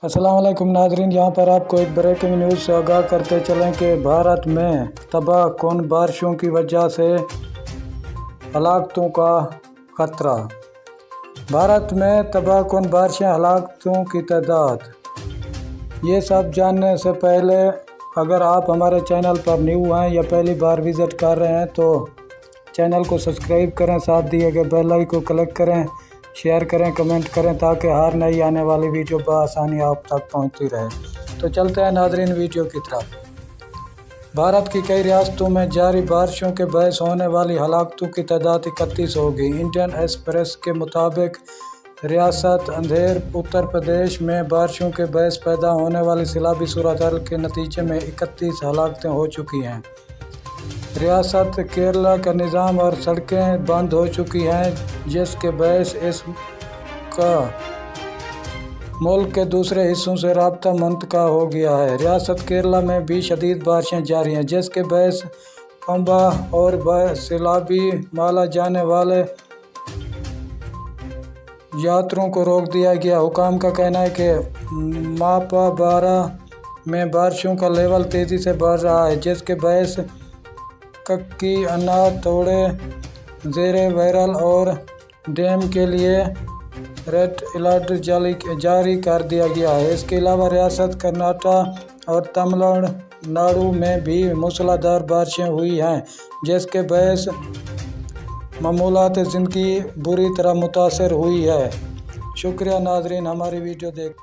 अस्सलाम वालेकुम नाजरीन, यहाँ पर आपको एक ब्रेकिंग न्यूज़ से आगाह करते चलें कि भारत में तबाह कुन बारिशों की वजह से हलाकतों का खतरा। भारत में तबाह कुन बारिशें, हलाकतों की तादाद। ये सब जानने से पहले अगर आप हमारे चैनल पर न्यू हैं या पहली बार विज़िट कर रहे हैं तो चैनल को सब्सक्राइब करें, साथ दिए गए बेल आइकन को क्लिक करें, शेयर करें, कमेंट करें ताकि हर नई आने वाली वीडियो बआसानी आप तक पहुंचती रहे। तो चलते हैं नाजरीन वीडियो की तरफ। भारत की कई रियासतों में जारी बारिशों के बायस होने वाली हलाकतों की तादाद 31 होगी। इंडियन एक्सप्रेस के मुताबिक रियासत अंधेर उत्तर प्रदेश में बारिशों के बायस पैदा होने वाली सैलाबी सूरत-ए-हाल के नतीजे में 31 हलाकतें हो चुकी हैं। रियासत केरला का निज़ाम और सड़कें बंद हो चुकी हैं, जिसके बायस इसका मुल्क के दूसरे हिस्सों से राब्ता मुनक़ता हो गया है। रियासत केरला में भी शदीद बारिशें जारी हैं, जिसके बायस पंबा और सैलाबी माला जाने वाले यात्रियों को रोक दिया गया। हुकाम का कहना है कि मापाबारा में बारिशों का लेवल तेज़ी से बढ़ रहा है, जिसके बायस कक्की, अन्ना, तोड़े, ज़ेरे वैरल और डैम के लिए रेड अलर्ट जारी कर दिया गया है। इसके अलावा रियासत कर्नाटक और तमिलनाडु में भी मूसलाधार बारिशें हुई हैं, जिसके बायस मामूलात ज़िंदगी बुरी तरह मुतासर हुई है। शुक्रिया नाजरीन, हमारी वीडियो देख